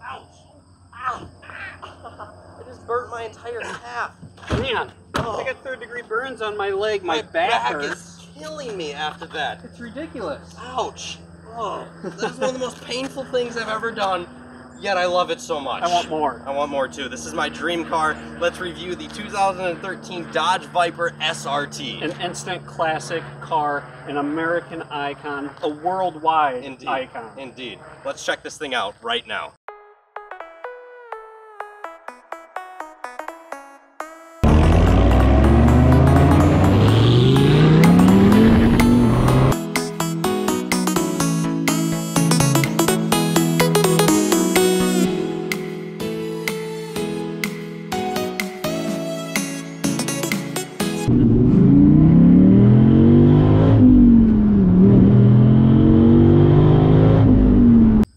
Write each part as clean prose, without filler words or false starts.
Ouch. Ow. I just burnt my entire calf. Man, I got third-degree burns on my leg. My back hurts. Is killing me after that. It's ridiculous. Ouch. Oh, that is one of the most painful things I've ever done, yet I love it so much. I want more. I want more too. This is my dream car. Let's review the 2013 Dodge Viper SRT. An instant classic car, an American icon, a worldwide icon. Indeed. Let's check this thing out right now.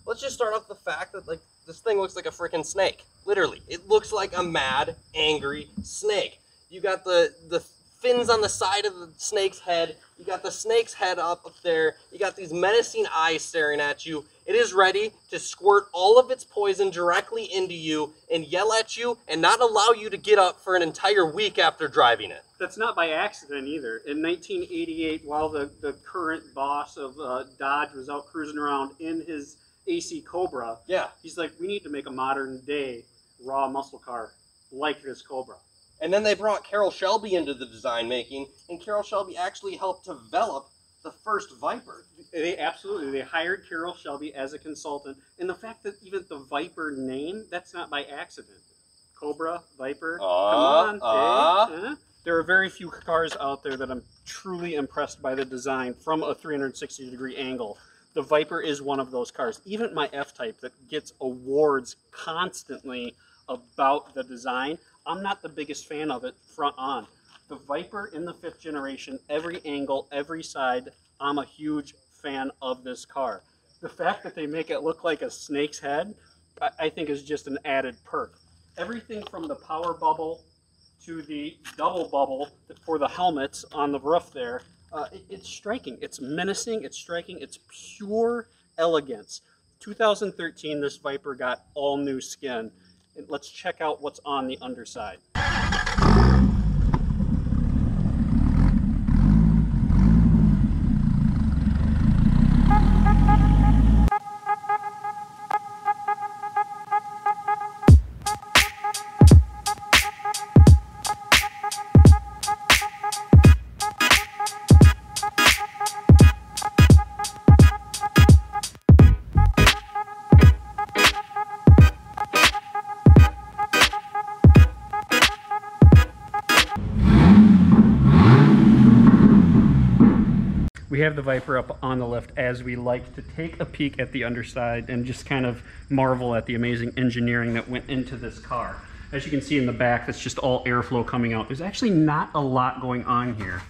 Let's just start off the fact that this thing looks like a freaking snake. Literally, it looks like a mad, angry snake. You got the fins on the side of the snake's head. You got the snake's head up there. You got these menacing eyes staring at you. It is ready to squirt all of its poison directly into you and yell at you and not allow you to get up for an entire week after driving it. That's not by accident either. In 1988, while the current boss of Dodge was out cruising around in his AC Cobra, yeah, he's like, we need to make a modern day raw muscle car like this Cobra. And then they brought Carroll Shelby into the design making, and Carroll Shelby actually helped develop the first Viper. They hired Carroll Shelby as a consultant, and the fact that even the Viper name, that's not by accident. Cobra, Viper, come on, There are very few cars out there that I'm truly impressed by the design from a 360-degree angle. The Viper is one of those cars. Even my F-Type that gets awards constantly about the design, I'm not the biggest fan of it front on. The Viper in the 5th generation, every angle, every side, I'm a huge fan of this car. The fact that they make it look like a snake's head, I think is just an added perk. Everything from the power bubble to the double bubble for the helmets on the roof there, it's striking. It's menacing, it's striking, it's pure elegance. 2013, this Viper got all new skin. And let's check out what's on the underside. We have the Viper up on the lift as we like to take a peek at the underside and just kind of marvel at the amazing engineering that went into this car. As you can see in the back, that's just all airflow coming out. There's actually not a lot going on here.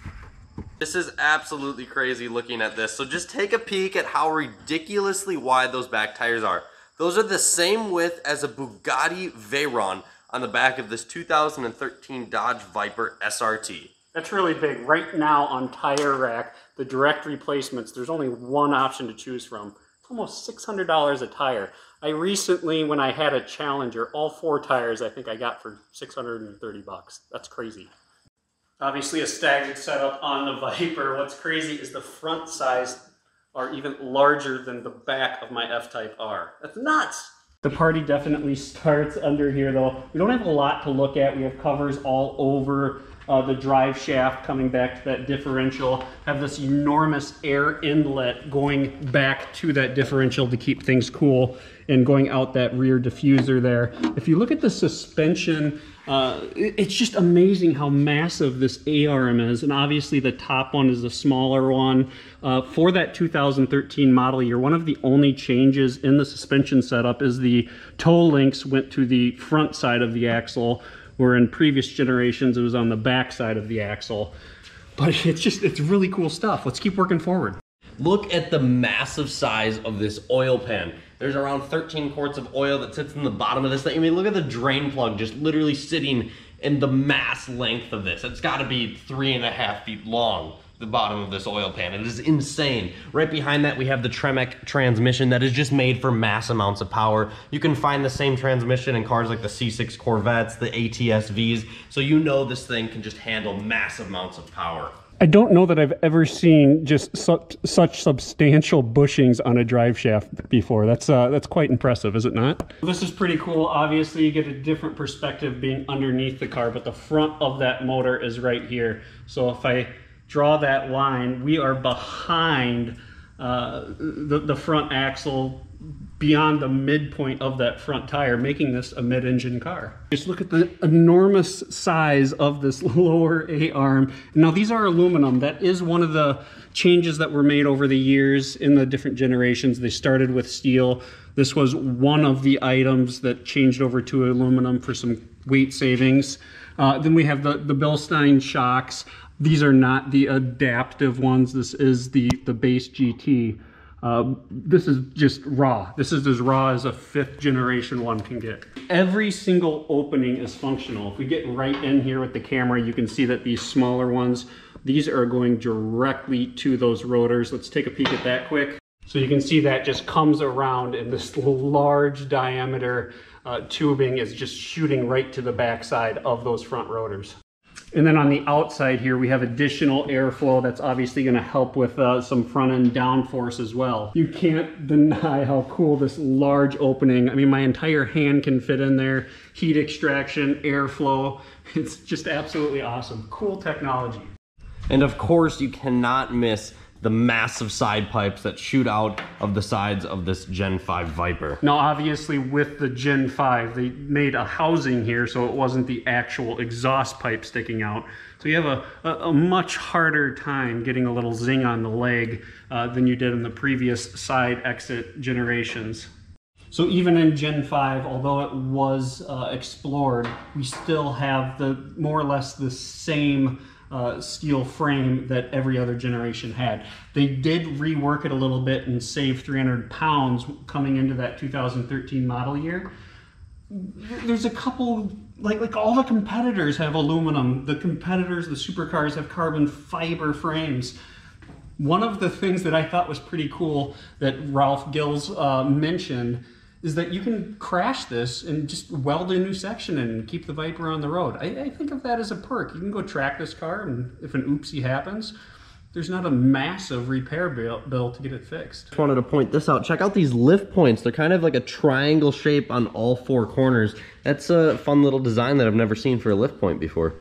This is absolutely crazy looking at this. So just take a peek at how ridiculously wide those back tires are. Those are the same width as a Bugatti Veyron on the back of this 2013 Dodge Viper SRT. That's really big. Right now on Tire Rack, the direct replacements, there's only one option to choose from. It's almost $600 a tire. I recently, when I had a Challenger, all 4 tires I think I got for 630 bucks. That's crazy. Obviously a staggered setup on the Viper. What's crazy is the front size are even larger than the back of my F-Type R. That's nuts! The party definitely starts under here though. We don't have a lot to look at. We have covers all over the drive shaft coming back to that differential. Have this enormous air inlet going back to that differential to keep things cool and going out that rear diffuser there. If you look at the suspension, it's just amazing how massive this A-arm is, and obviously the top one is a smaller one. For that 2013 model year, one of the only changes in the suspension setup is the toe links went to the front side of the axle, where in previous generations it was on the back side of the axle. But it's really cool stuff. Let's keep working forward. Look at the massive size of this oil pan. There's around 13 quarts of oil that sits in the bottom of this thing. I mean, look at the drain plug just literally sitting in the mass length of this. It's gotta be 3.5 feet long. the bottom of this oil pan. It is insane. Right behind that, we have the Tremec transmission that is just made for mass amounts of power. You can find the same transmission in cars like the C6 Corvettes, the ATS-Vs, so you know this thing can just handle massive amounts of power. I don't know that I've ever seen just such substantial bushings on a drive shaft before. That's quite impressive, is it not? This is pretty cool. Obviously, you get a different perspective being underneath the car, but the front of that motor is right here. So if I draw that line, we are behind the front axle, beyond the midpoint of that front tire, making this a mid-engine car. Just look at the enormous size of this lower A-arm. Now these are aluminum. That is one of the changes that were made over the years in the different generations. They started with steel. This was one of the items that changed over to aluminum for some weight savings. Then we have the Bilstein Shocks. These are not the adaptive ones. This is the base GT. This is just raw. This is as raw as a 5th generation one can get. Every single opening is functional. If we get right in here with the camera, you can see that these smaller ones, these are going directly to those rotors. Let's take a peek at that quick. So you can see that just comes around, and this large diameter tubing is just shooting right to the backside of those front rotors. And then on the outside here, we have additional airflow that's obviously going to help with some front-end downforce as well. You can't deny how cool this large opening, I mean, my entire hand can fit in there. Heat extraction, airflow, it's just absolutely awesome. Cool technology. And of course, you cannot miss the massive side pipes that shoot out of the sides of this Gen 5 Viper. Now obviously with the Gen 5, they made a housing here so it wasn't the actual exhaust pipe sticking out. So you have a much harder time getting a little zing on the leg than you did in the previous side exit generations. So even in Gen 5, although it was explored, we still have more or less the same steel frame that every other generation had. They did rework it a little bit and save 300 pounds coming into that 2013 model year. There's a couple, like all the competitors have aluminum. The competitors, the supercars, have carbon fiber frames. One of the things that I thought was pretty cool that Ralph Gills mentioned is that you can crash this and just weld a new section and keep the Viper on the road. I think of that as a perk. You can go track this car, and if an oopsie happens, there's not a massive repair bill to get it fixed. Just wanted to point this out. Check out these lift points. They're kind of like a triangle shape on all 4 corners. That's a fun little design that I've never seen for a lift point before.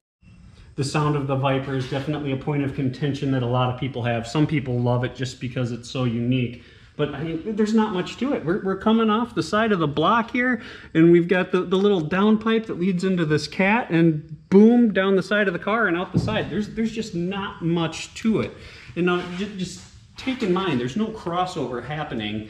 The sound of the Viper is definitely a point of contention that a lot of people have. Some people love it just because it's so unique. But I mean, there's not much to it. We're coming off the side of the block here, and we've got the little downpipe that leads into this cat, and boom, down the side of the car and out the side. There's just not much to it. And now, just take in mind, there's no crossover happening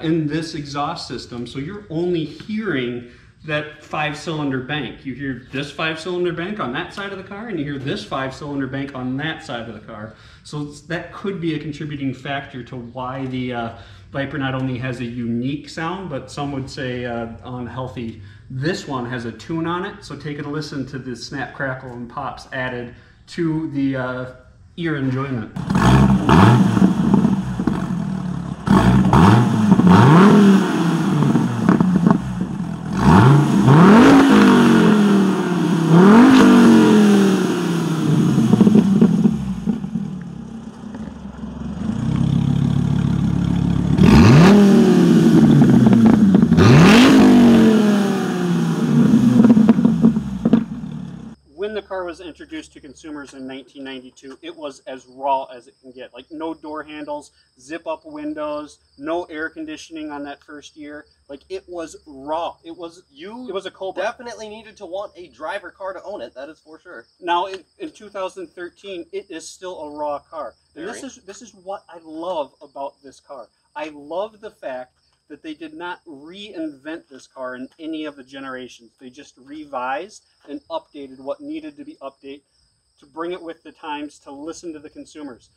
in this exhaust system, so you're only hearing that 5-cylinder bank. You hear this 5-cylinder bank on that side of the car, and you hear this 5-cylinder bank on that side of the car. So that could be a contributing factor to why the Viper not only has a unique sound, but some would say unhealthy. This one has a tune on it, so take a listen to the snap, crackle, and pops added to the ear enjoyment. Was introduced to consumers in 1992, it was as raw as it can get. Like no door handles, zip up windows, no air conditioning on that first year. Like it was raw. It was a Cobra. Definitely needed to want a driver car to own it, that is for sure. Now in 2013, it is still a raw car. And this is what I love about this car. I love the fact that they did not reinvent this car in any of the generations. They just revised and updated what needed to be updated to bring it with the times, to listen to the consumers.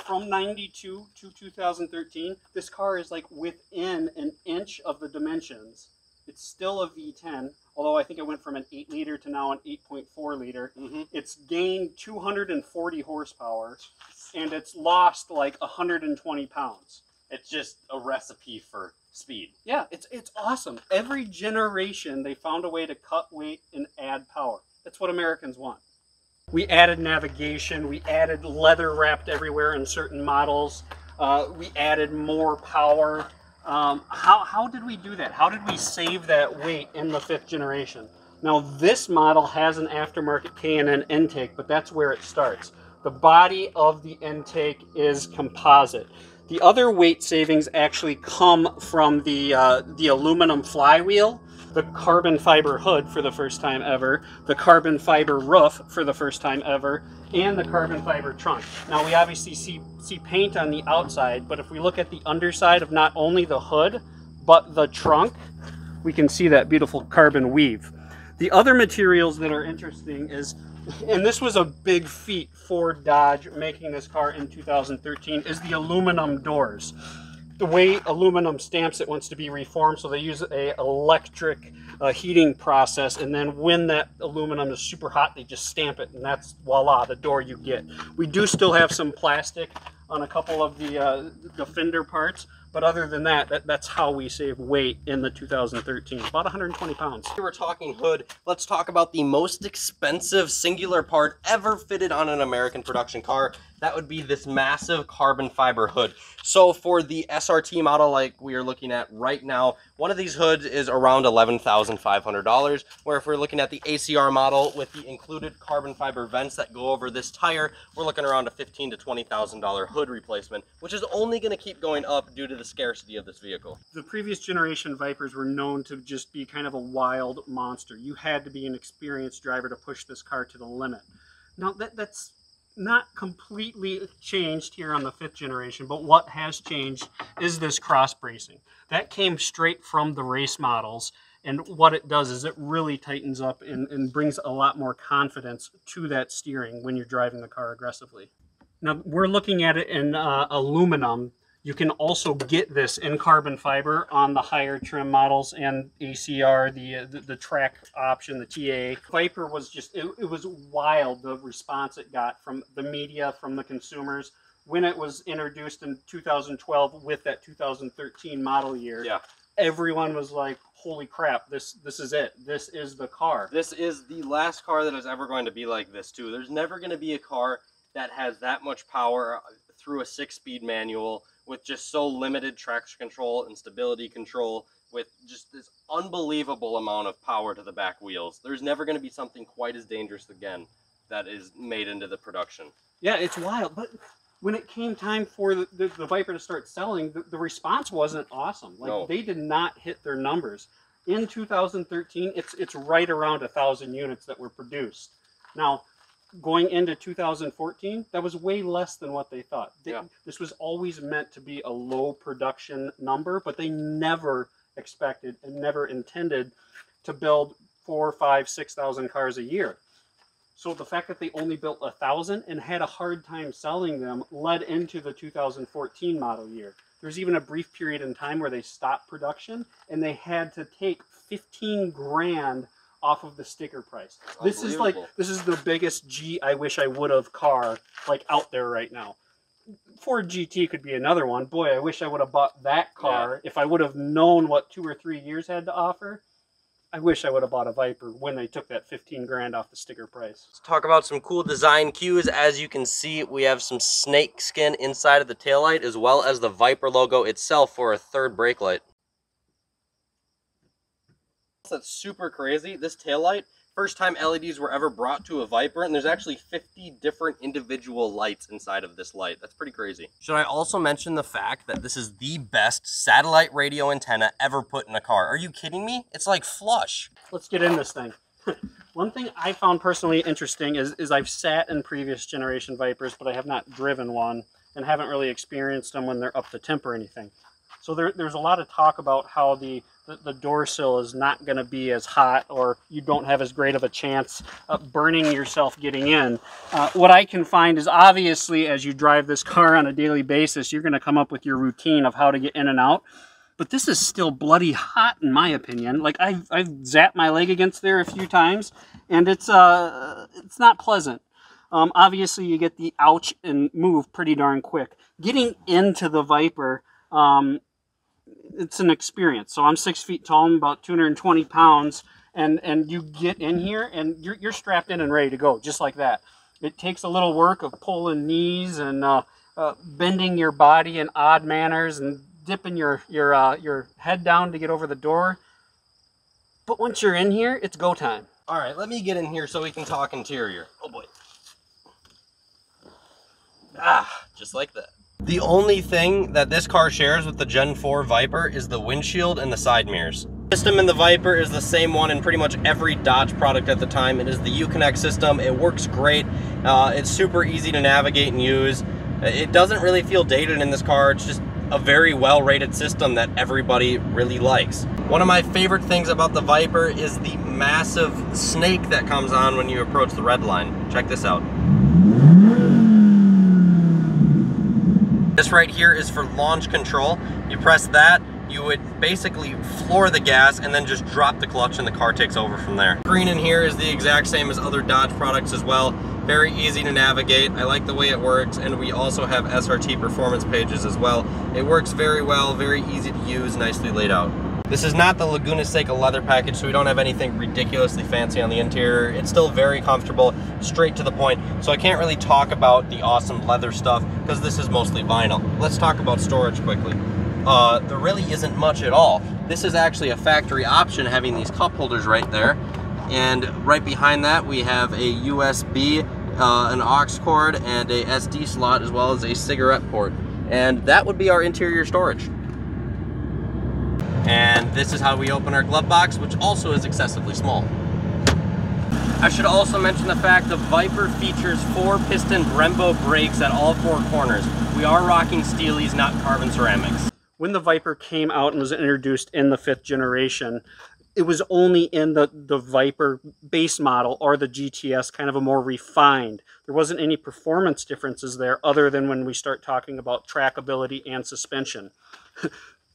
From 92 to 2013, this car is like within an inch of the dimensions. It's still a V10, although I think it went from an 8-liter to now an 8.4 liter. It's gained 240 horsepower. and it's lost like 120 pounds. It's just a recipe for speed. Yeah, it's awesome. Every generation they found a way to cut weight and add power. That's what Americans want. We added navigation, we added leather wrapped everywhere in certain models, we added more power. How did we do that? How did we save that weight in the 5th generation? Now this model has an aftermarket K&N intake, but that's where it starts. The body of the intake is composite. The other weight savings actually come from the aluminum flywheel, the carbon fiber hood for the first time ever, the carbon fiber roof for the first time ever, and the carbon fiber trunk. Now we obviously see paint on the outside, but if we look at the underside of not only the hood, but the trunk, we can see that beautiful carbon weave. The other materials that are interesting is, and this was a big feat for Dodge making this car in 2013, is the aluminum doors. The way aluminum stamps, it wants to be reformed, so they use a electric heating process, and then when that aluminum is super hot, they just stamp it, and that's voila, the door you get. We do still have some plastic on a couple of the fender parts, but other than that, that's how we save weight in the 2013, about 120 pounds. We were talking hood, let's talk about the most expensive singular part ever fitted on an American production car. That would be this massive carbon fiber hood. So for the SRT model like we are looking at right now, one of these hoods is around $11,500, where if we're looking at the ACR model with the included carbon fiber vents that go over this tire, we're looking around a $15,000 to $20,000 hood replacement, which is only going to keep going up due to the scarcity of this vehicle. The previous generation Vipers were known to just be kind of a wild monster. You had to be an experienced driver to push this car to the limit. Now that's not completely changed here on the 5th generation, but what has changed is this cross bracing. That came straight from the race models, and what it does is it really tightens up and brings a lot more confidence to that steering when you're driving the car aggressively. Now we're looking at it in aluminum. You can also get this in carbon fiber on the higher trim models and ACR, the track option, the TA. Viper was just, it was wild, the response it got from the media, from the consumers. When it was introduced in 2012 with that 2013 model year, yeah, everyone was like, holy crap, this is it. This is the car. This is the last car that is ever going to be like this too. There's never going to be a car that has that much power through a 6-speed manual with just so limited traction control and stability control, with just this unbelievable amount of power to the back wheels. There's never going to be something quite as dangerous again that is made into the production. Yeah, it's wild. But when it came time for the Viper to start selling, the response wasn't awesome. Like, no, they did not hit their numbers. In 2013, it's right around 1,000 units that were produced. Now, going into 2014, that was way less than what they thought. Yeah. This was always meant to be a low production number, but they never expected and never intended to build 4,000, 5,000, 6,000 cars a year. So the fact that they only built 1,000 and had a hard time selling them led into the 2014 model year. There's even a brief period in time where they stopped production and they had to take 15 grand off of the sticker price. This is the biggest G I wish I would have car like out there right now. Ford GT could be another one. Boy, I wish I would have bought that car. Yeah. If I would have known what 2 or 3 years had to offer, I wish I would have bought a Viper when they took that 15 grand off the sticker price. Let's talk about some cool design cues. As you can see, we have some snake skin inside of the taillight, as well as the Viper logo itself for a third brake light. That's super crazy. This taillight, first time LEDs were ever brought to a Viper, and there's actually 50 different individual lights inside of this light. That's pretty crazy. Should I also mention the fact that this is the best satellite radio antenna ever put in a car? Are you kidding me? It's like flush. Let's get in this thing. One thing I found personally interesting is I've sat in previous generation Vipers, but I have not driven one and haven't really experienced them when they're up to temp or anything. So there's a lot of talk about how the door sill is not going to be as hot, or you don't have as great of a chance of burning yourself getting in. What I can find is, obviously, as you drive this car on a daily basis, you're going to come up with your routine of how to get in and out. But this is still bloody hot, in my opinion. Like, I've zapped my leg against there a few times, and it's not pleasant. Obviously, you get the ouch and move pretty darn quick. Getting into the Viper, it's an experience. So I'm 6 feet tall, I'm about 220 pounds, and you get in here and you're strapped in and ready to go, just like that. It takes a little work of pulling knees and bending your body in odd manners and dipping your head down to get over the door. But once you're in here, it's go time. All right, let me get in here so we can talk interior. Oh boy. Just like that. The only thing that this car shares with the Gen 4 Viper is the windshield and the side mirrors. The system in the Viper is the same one in pretty much every Dodge product at the time. It is the Uconnect system. It works great. It's super easy to navigate and use. It doesn't really feel dated in this car. It's just a very well-rated system that everybody really likes. One of my favorite things about the Viper is the massive snake that comes on when you approach the red line. Check this out. This right here is for launch control. You press that, you would basically floor the gas and then just drop the clutch and the car takes over from there. Screen in here is the exact same as other Dodge products as well. Very easy to navigate. I like the way it works, and we also have SRT performance pages as well. It works very well, very easy to use, nicely laid out. This is not the Laguna Seca leather package, so we don't have anything ridiculously fancy on the interior. It's still very comfortable, straight to the point, so I can't really talk about the awesome leather stuff because this is mostly vinyl. Let's talk about storage quickly. There really isn't much at all. This is actually a factory option, having these cup holders right there, and right behind that we have a USB, an aux cord, and a SD slot, as well as a cigarette port. And that would be our interior storage. And this is how we open our glove box, which also is excessively small. I should also mention the fact the Viper features 4-piston Brembo brakes at all 4 corners. We are rocking Steelies, not carbon ceramics. When the Viper came out and was introduced in the 5th generation, it was only in the Viper base model or the GTS, kind of a more refined. There wasn't any performance differences there other than when we start talking about trackability and suspension.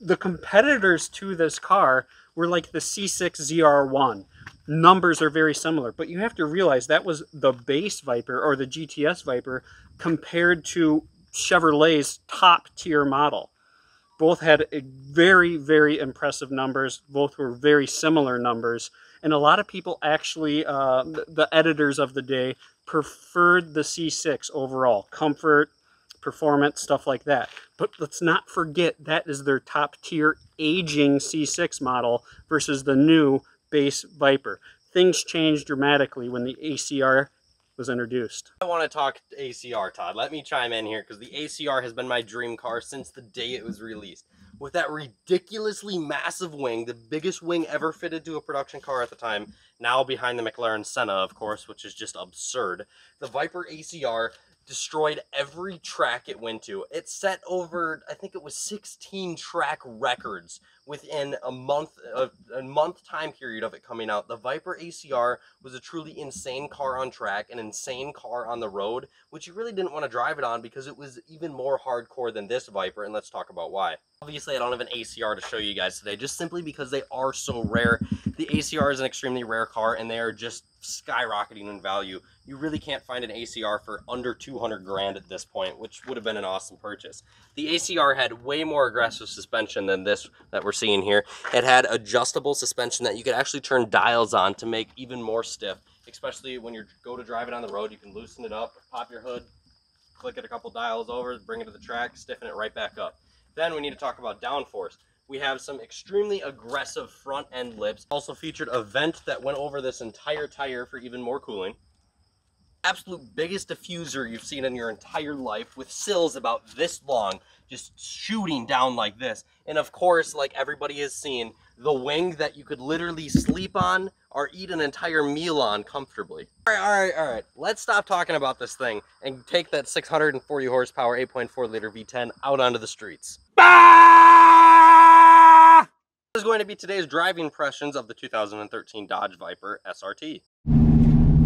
The competitors to this car were like the C6 ZR1. Numbers are very similar, but you have to realize that was the base Viper or the GTS Viper compared to Chevrolet's top tier model. Both had very, very impressive numbers. Both were very similar numbers. And a lot of people actually, the editors of the day, preferred the C6 overall. Comfort, performance, stuff like that. But let's not forget that is their top tier aging C6 model versus the new base Viper. Things changed dramatically when the ACR was introduced. I want to talk ACR, Todd. Let me chime in here because the ACR has been my dream car since the day it was released. With that ridiculously massive wing, the biggest wing ever fitted to a production car at the time, now behind the McLaren Senna, of course, which is just absurd. The Viper ACR destroyed every track it went to. It set over, I think it was 16 track records within a month time period of it coming out. The Viper ACR was a truly insane car on track, an insane car on the road, which you really didn't want to drive it on because it was even more hardcore than this Viper, and let's talk about why. Obviously, I don't have an ACR to show you guys today, just simply because they are so rare. The ACR is an extremely rare car, and they are just skyrocketing in value. You really can't find an ACR for under 200 grand at this point, which would have been an awesome purchase. The ACR had way more aggressive suspension than this that we're seeing here. It had adjustable suspension that you could actually turn dials on to make even more stiff, especially when you go to drive it on the road. You can loosen it up, pop your hood, click it a couple dials over, bring it to the track, stiffen it right back up. Then we need to talk about downforce. We have some extremely aggressive front end lips. Also featured a vent that went over this entire tire for even more cooling. Absolute biggest diffuser you've seen in your entire life, with sills about this long, just shooting down like this. And of course, like everybody has seen, the wing that you could literally sleep on or eat an entire meal on comfortably. All right. Let's stop talking about this thing and take that 640 horsepower 8.4 liter V10 out onto the streets. This is going to be today's driving impressions of the 2013 Dodge Viper SRT.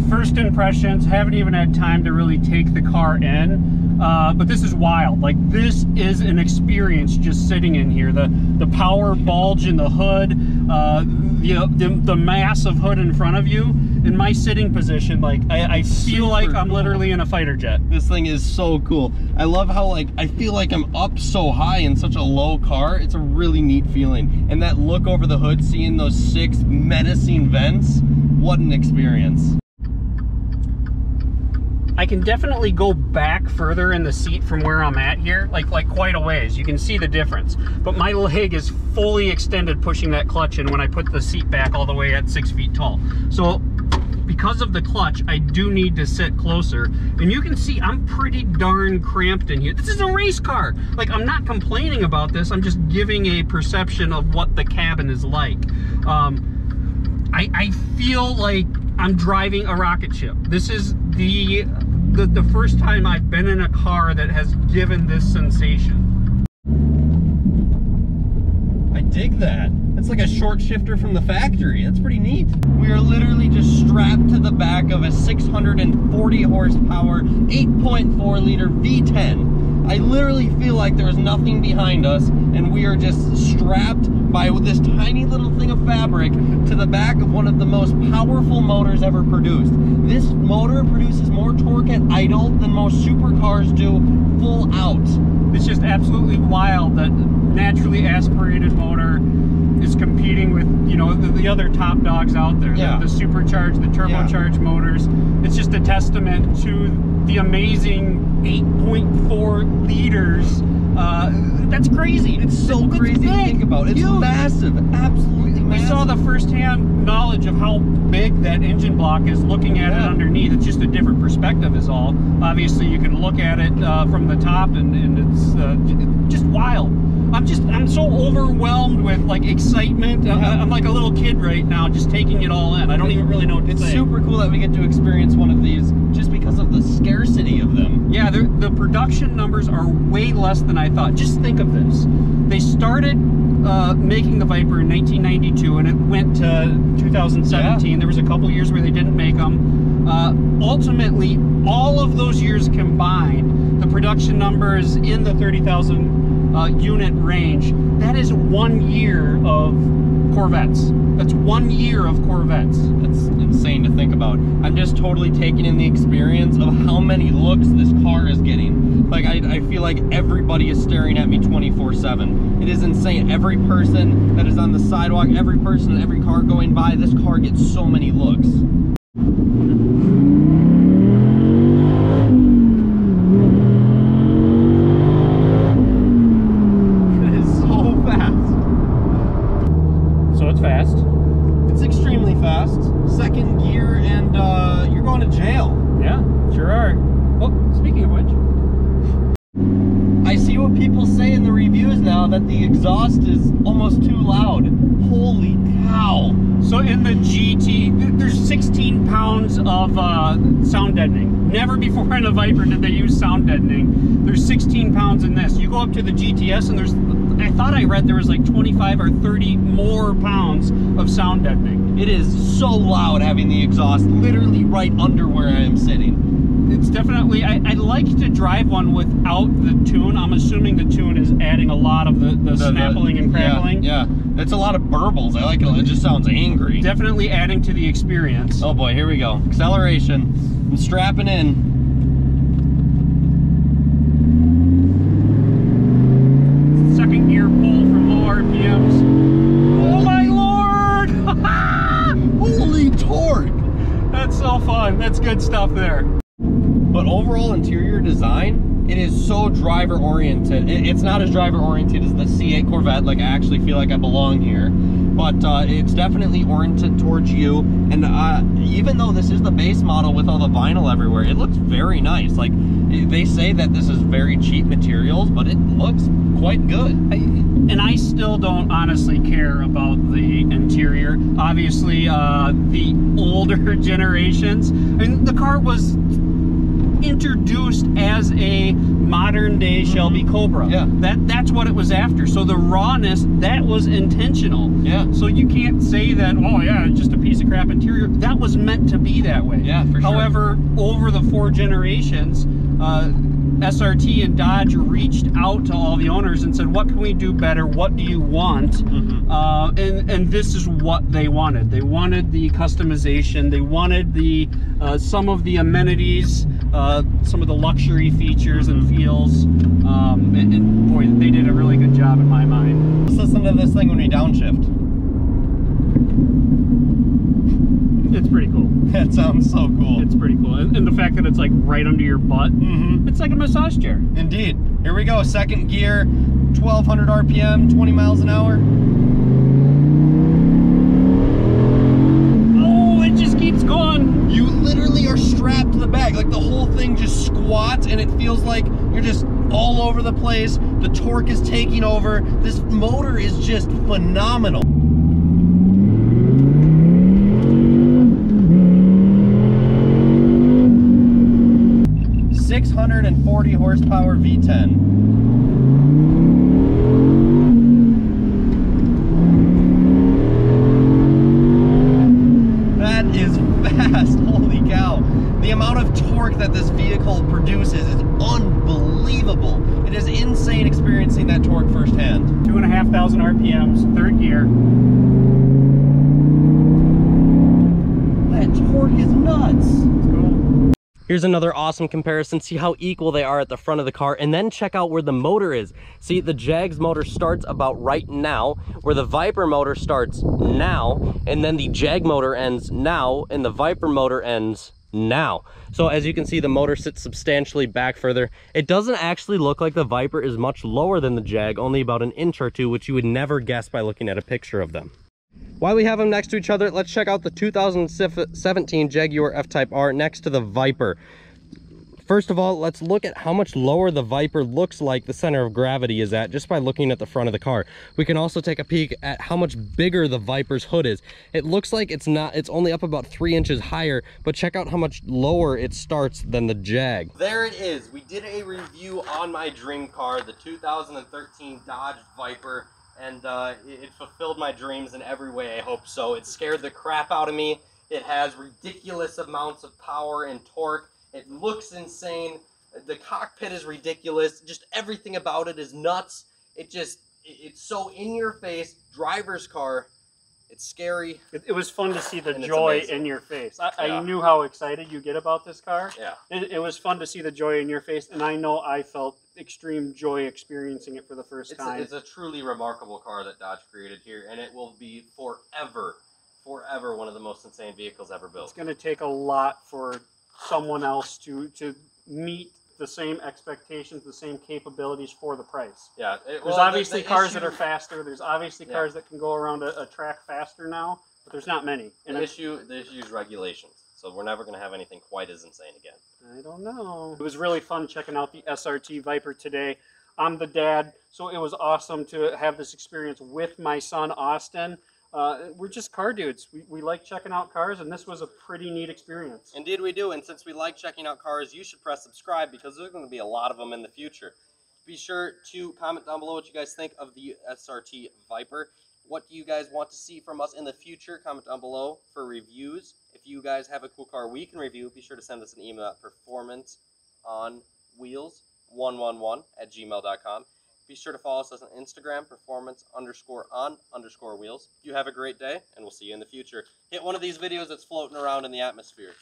First impressions, haven't even had time to really take the car in, but this is wild. Like, this is an experience just sitting in here. The power bulge in the hood, the massive hood in front of you in my sitting position, like I feel like I'm literally in a fighter jet. This thing is so cool. I love how like I feel like I'm up so high in such a low car. It's a really neat feeling. And that look over the hood, seeing those 6 menacing vents, what an experience. I can definitely go back further in the seat from where I'm at here, like quite a ways. You can see the difference. But my leg is fully extended pushing that clutch in when I put the seat back all the way at 6 feet tall. So because of the clutch, I do need to sit closer. And you can see I'm pretty darn cramped in here. This is a race car. Like, I'm not complaining about this. I'm just giving a perception of what the cabin is like. I feel like I'm driving a rocket ship. This is the first time I've been in a car that has given this sensation. I dig that. It's like a short shifter from the factory. That's pretty neat. We are literally just strapped to the back of a 640 horsepower, 8.4 liter V10. I literally feel like there's nothing behind us, and we are just strapped by this tiny little thing of fabric to the back of one of the most powerful motors ever produced. This motor produces more torque at idle than most supercars do full out. It's just absolutely wild that naturally aspirated motor is competing with, you know, the other top dogs out there. Yeah. The supercharged, the turbocharged motors. It's just a testament to the amazing 8.4 liters. That's crazy. It's so crazy to think about. It's huge. massive, absolutely massive. We saw the first-hand knowledge of how big that engine block is looking at it underneath. It's just a different perspective is all. Obviously, you can look at it from the top, and it's just wild. I'm so overwhelmed with like excitement. I'm like a little kid right now, just taking it all in. I don't even really know what to say. It's super cool that we get to experience one of these just because of the scarcity of them. Yeah, the production numbers are way less than I thought. Just think of this. They started making the Viper in 1992, and it went to 2017. Yeah. There was a couple years where they didn't make them. Ultimately, all of those years combined, the production numbers in the 30,000 unit range. That is 1 year of Corvettes. That's 1 year of Corvettes. That's insane to think about. I'm just totally taking in the experience of how many looks this car is getting. Like, I feel like everybody is staring at me 24/7. It is insane. Every person that is on the sidewalk, every person, every car going by, this car gets so many looks. Second gear, and you're going to jail. Yeah, sure are. Oh, speaking of which, I see what people say in the reviews now, that the exhaust is almost too loud. Holy cow. So in the GT, there's 16 pounds of sound deadening. Never before in a Viper did they use sound deadening. There's 16 pounds in this. You go up to the GTS and I thought I read there was like 25 or 30 more pounds of sound deadening. It is so loud having the exhaust literally right under where I am sitting. It's definitely, I like to drive one without the tune. I'm assuming the tune is adding a lot of the snappling and crackling. Yeah, it's a lot of burbles. I like it. It just sounds angry. Definitely adding to the experience. Oh boy, here we go. Acceleration. I'm strapping in. Second gear pull from low RPMs. Oh my lord! Holy torque! That's so fun. That's good stuff there. But overall interior design, it is so driver oriented. It's not as driver oriented as the C8 Corvette. Like, I actually feel like I belong here. But it's definitely oriented towards you. And even though this is the base model with all the vinyl everywhere, it looks very nice. Like, they say that this is very cheap materials, but it looks quite good. And I still don't honestly care about the interior. Obviously, the older generations, and the car was introduced as a modern day Shelby Cobra. Yeah. That's what it was after. So the rawness, that was intentional. Yeah. So you can't say that, oh yeah, it's just a piece of crap interior. That was meant to be that way. Yeah, for sure. However, over the 4 generations, SRT and Dodge reached out to all the owners and said, what can we do better? What do you want? And this is what they wanted. They wanted the customization. They wanted the some of the amenities, some of the luxury features and feels. And boy, they did a really good job in my mind. Let's listen to this thing when we downshift. It's pretty cool. That sounds so cool. It's pretty cool. And the fact that it's like right under your butt, it's like a massage chair. Indeed. Here we go, second gear, 1200 RPM, 20 miles an hour. Oh, it just keeps going. You literally are strapped to the back. Like the whole thing just squats and it feels like you're just all over the place. The torque is taking over. This motor is just phenomenal. 640 horsepower V10. That is fast, holy cow. The amount of torque that this vehicle produces is unbelievable. It is insane experiencing that torque firsthand. 2,500 RPMs, third gear. That torque is nuts. It's cool. Here's another awesome comparison. See how equal they are at the front of the car, and then check out where the motor is. See, the Jag's motor starts about right now, where the Viper motor starts now, and then the Jag motor ends now, and the Viper motor ends now. So as you can see, the motor sits substantially back further. It doesn't actually look like the Viper is much lower than the Jag, only about an inch or two, which you would never guess by looking at a picture of them. While we have them next to each other, let's check out the 2017 Jaguar F-Type R next to the Viper. First of all, let's look at how much lower the Viper looks like the center of gravity is at just by looking at the front of the car. We can also take a peek at how much bigger the Viper's hood is. It looks like it's only up about 3 inches higher, but check out how much lower it starts than the Jag. There it is. We did a review on my dream car, the 2013 Dodge Viper. And it fulfilled my dreams in every way, I hope so. It scared the crap out of me. It has ridiculous amounts of power and torque. It looks insane. The cockpit is ridiculous. Just everything about it is nuts. It's so in your face, driver's car. It's scary. It was fun to see the joy in your face. I knew how excited you get about this car. Yeah. It was fun to see the joy in your face, and I know I felt extreme joy experiencing it for the first time. It's a truly remarkable car that Dodge created here, and it will be forever one of the most insane vehicles ever built. It's going to take a lot for someone else to meet the same expectations, the same capabilities for the price. Yeah. There's obviously cars that are faster. There's obviously cars that can go around a track faster now, but there's not many. And the issue is regulations. So we're never going to have anything quite as insane again. I don't know. It was really fun checking out the SRT Viper today. I'm the dad, so it was awesome to have this experience with my son, Austin. We're just car dudes. We like checking out cars, and this was a pretty neat experience. Indeed we do, and since we like checking out cars, you should press subscribe because there's going to be a lot of them in the future. Be sure to comment down below what you guys think of the SRT Viper. What do you guys want to see from us in the future? Comment down below for reviews. If you guys have a cool car we can review, be sure to send us an email at performanceonwheels111@gmail.com. Be sure to follow us on Instagram, performance_on_wheels. You have a great day, and we'll see you in the future. Hit one of these videos that's floating around in the atmosphere.